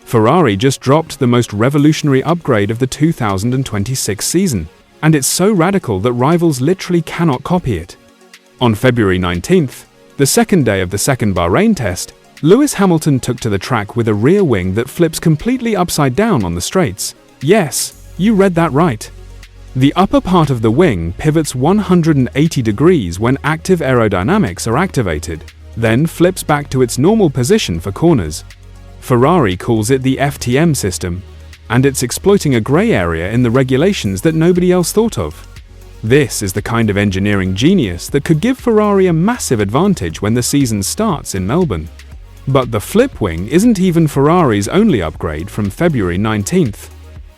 Ferrari just dropped the most revolutionary upgrade of the 2026 season, and it's so radical that rivals literally cannot copy it. On February 19th, the second day of the second Bahrain test, Lewis Hamilton took to the track with a rear wing that flips completely upside down on the straights. Yes, you read that right. The upper part of the wing pivots 180 degrees when active aerodynamics are activated, then flips back to its normal position for corners. Ferrari calls it the FTM system, and it's exploiting a grey area in the regulations that nobody else thought of. This is the kind of engineering genius that could give Ferrari a massive advantage when the season starts in Melbourne. But the flip wing isn't even Ferrari's only upgrade from February 19th.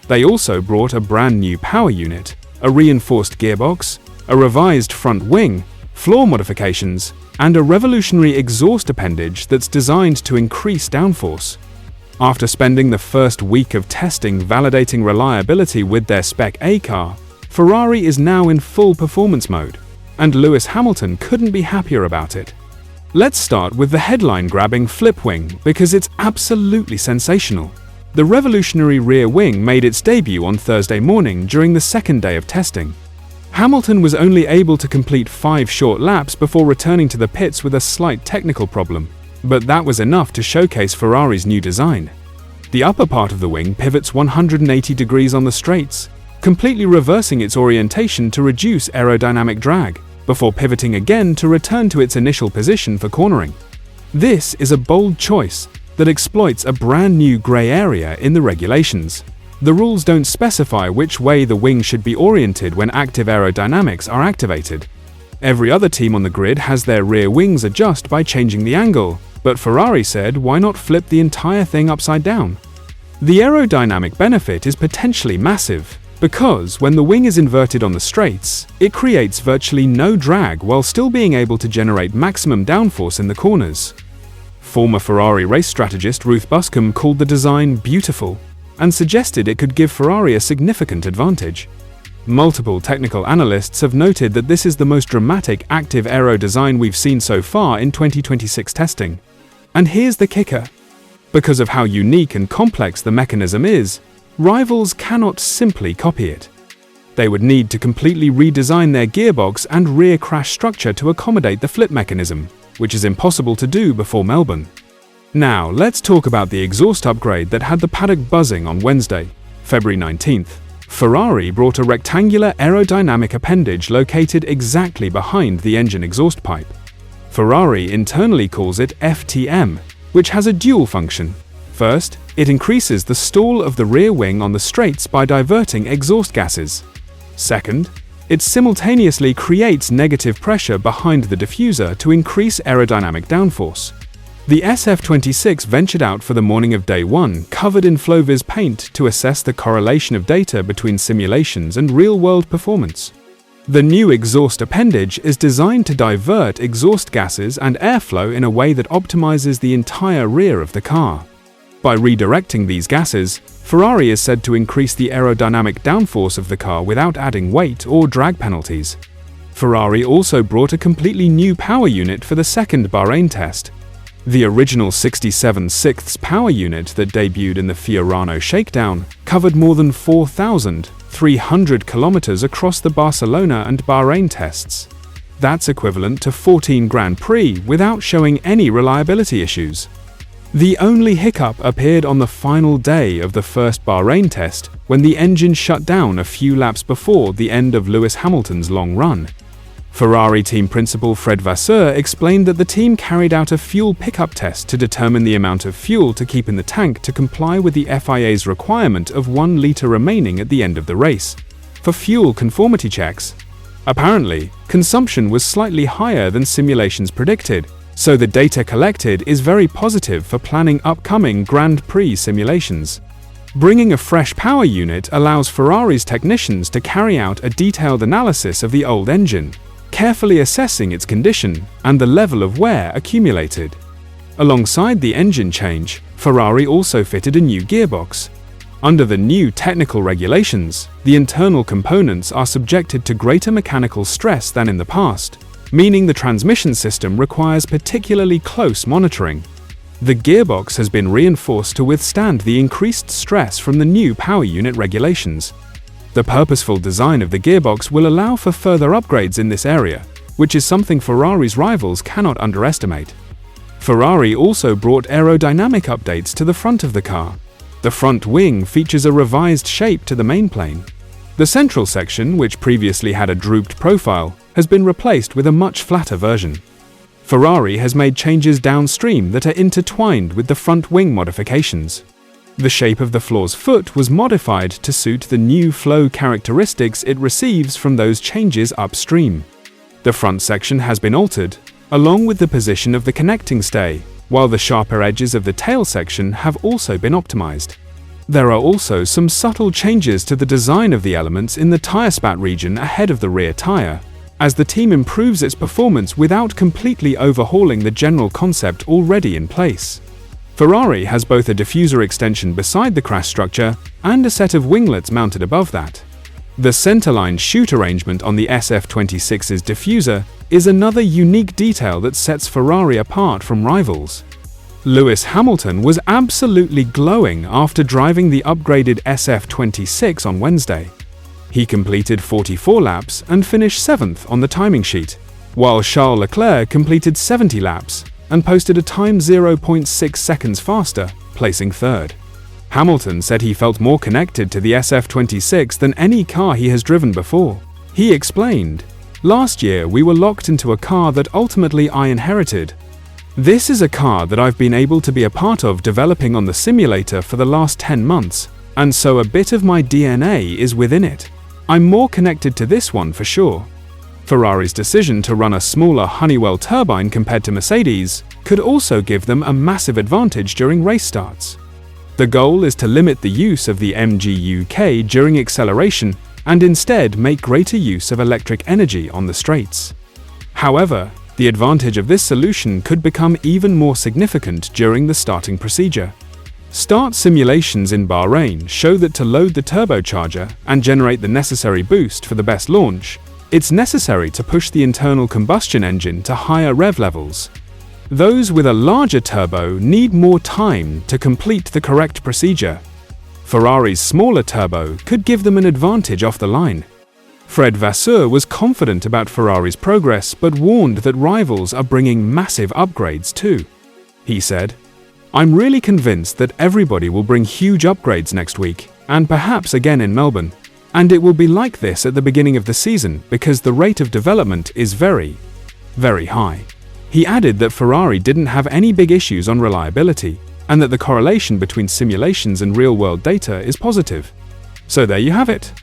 They also brought a brand new power unit, a reinforced gearbox, a revised front wing, floor modifications, and a revolutionary exhaust appendage that's designed to increase downforce. After spending the first week of testing validating reliability with their Spec A car, Ferrari is now in full performance mode, and Lewis Hamilton couldn't be happier about it. Let's start with the headline-grabbing flip wing because it's absolutely sensational. The revolutionary rear wing made its debut on Thursday morning during the second day of testing. Hamilton was only able to complete 5 short laps before returning to the pits with a slight technical problem, but that was enough to showcase Ferrari's new design. The upper part of the wing pivots 180 degrees on the straights, completely reversing its orientation to reduce aerodynamic drag, before pivoting again to return to its initial position for cornering. This is a bold choice that exploits a brand new grey area in the regulations. The rules don't specify which way the wing should be oriented when active aerodynamics are activated. Every other team on the grid has their rear wings adjust by changing the angle, but Ferrari said why not flip the entire thing upside down? The aerodynamic benefit is potentially massive, because when the wing is inverted on the straights, it creates virtually no drag while still being able to generate maximum downforce in the corners. Former Ferrari race strategist Ruth Buscombe called the design beautiful and suggested it could give Ferrari a significant advantage. Multiple technical analysts have noted that this is the most dramatic active aero design we've seen so far in 2026 testing. And here's the kicker. Because of how unique and complex the mechanism is, rivals cannot simply copy it. They would need to completely redesign their gearbox and rear crash structure to accommodate the flip mechanism, which is impossible to do before Melbourne. Now, let's talk about the exhaust upgrade that had the paddock buzzing on Wednesday, February 19th. Ferrari brought a rectangular aerodynamic appendage located exactly behind the engine exhaust pipe. Ferrari internally calls it FTM, which has a dual function. First, it increases the stall of the rear wing on the straights by diverting exhaust gases. Second, it simultaneously creates negative pressure behind the diffuser to increase aerodynamic downforce. The SF-26 ventured out for the morning of day 1 covered in FlowViz paint to assess the correlation of data between simulations and real-world performance. The new exhaust appendage is designed to divert exhaust gases and airflow in a way that optimizes the entire rear of the car. By redirecting these gases, Ferrari is said to increase the aerodynamic downforce of the car without adding weight or drag penalties. Ferrari also brought a completely new power unit for the second Bahrain test. The original 67's power unit that debuted in the Fiorano shakedown covered more than 4,300 kilometers across the Barcelona and Bahrain tests. That's equivalent to 14 Grand Prix without showing any reliability issues. The only hiccup appeared on the final day of the first Bahrain test when the engine shut down a few laps before the end of Lewis Hamilton's long run. Ferrari team principal Fred Vasseur explained that the team carried out a fuel pickup test to determine the amount of fuel to keep in the tank to comply with the FIA's requirement of 1 liter remaining at the end of the race for fuel conformity checks. Apparently, consumption was slightly higher than simulations predicted, so the data collected is very positive for planning upcoming Grand Prix simulations. Bringing a fresh power unit allows Ferrari's technicians to carry out a detailed analysis of the old engine, carefully assessing its condition and the level of wear accumulated. Alongside the engine change, Ferrari also fitted a new gearbox. Under the new technical regulations, the internal components are subjected to greater mechanical stress than in the past, meaning the transmission system requires particularly close monitoring. The gearbox has been reinforced to withstand the increased stress from the new power unit regulations. The purposeful design of the gearbox will allow for further upgrades in this area, which is something Ferrari's rivals cannot underestimate. Ferrari also brought aerodynamic updates to the front of the car. The front wing features a revised shape to the mainplane. The central section, which previously had a drooped profile, has been replaced with a much flatter version. Ferrari has made changes downstream that are intertwined with the front wing modifications. The shape of the floor's foot was modified to suit the new flow characteristics it receives from those changes upstream. The front section has been altered, along with the position of the connecting stay, while the sharper edges of the tail section have also been optimized. There are also some subtle changes to the design of the elements in the tire spat region ahead of the rear tire, as the team improves its performance without completely overhauling the general concept already in place. Ferrari has both a diffuser extension beside the crash structure and a set of winglets mounted above that. The centerline chute arrangement on the SF-26's diffuser is another unique detail that sets Ferrari apart from rivals. Lewis Hamilton was absolutely glowing after driving the upgraded SF-26 on Wednesday. He completed 44 laps and finished 7th on the timing sheet, while Charles Leclerc completed 70 laps and posted a time 0.6 seconds faster, placing 3rd. Hamilton said he felt more connected to the SF-26 than any car he has driven before. He explained, "Last year we were locked into a car that ultimately I inherited. This is a car that I've been able to be a part of developing on the simulator for the last 10 months, and so a bit of my DNA is within it. I'm more connected to this one for sure." Ferrari's decision to run a smaller Honeywell turbine compared to Mercedes could also give them a massive advantage during race starts. The goal is to limit the use of the MGU-K during acceleration and instead make greater use of electric energy on the straights. However, the advantage of this solution could become even more significant during the starting procedure. Start simulations in Bahrain show that to load the turbocharger and generate the necessary boost for the best launch, it's necessary to push the internal combustion engine to higher rev levels. Those with a larger turbo need more time to complete the correct procedure. Ferrari's smaller turbo could give them an advantage off the line. Fred Vasseur was confident about Ferrari's progress but warned that rivals are bringing massive upgrades too. He said, "I'm really convinced that everybody will bring huge upgrades next week, and perhaps again in Melbourne. And it will be like this at the beginning of the season because the rate of development is very, very high." He added that Ferrari didn't have any big issues on reliability, and that the correlation between simulations and real-world data is positive. So there you have it.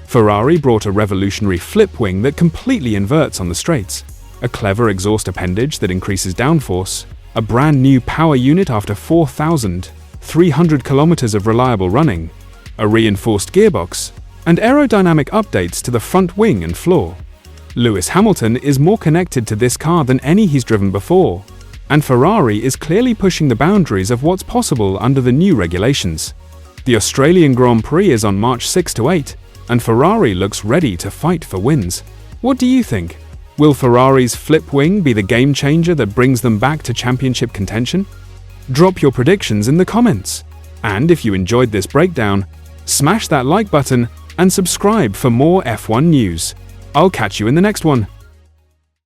Ferrari brought a revolutionary flip wing that completely inverts on the straights, a clever exhaust appendage that increases downforce, a brand new power unit after 4,300 kilometers of reliable running, a reinforced gearbox, and aerodynamic updates to the front wing and floor. Lewis Hamilton is more connected to this car than any he's driven before, and Ferrari is clearly pushing the boundaries of what's possible under the new regulations. The Australian Grand Prix is on March 6 to 8, and Ferrari looks ready to fight for wins. What do you think? Will Ferrari's flip wing be the game changer that brings them back to championship contention? Drop your predictions in the comments. And if you enjoyed this breakdown, smash that like button and subscribe for more F1 news. I'll catch you in the next one.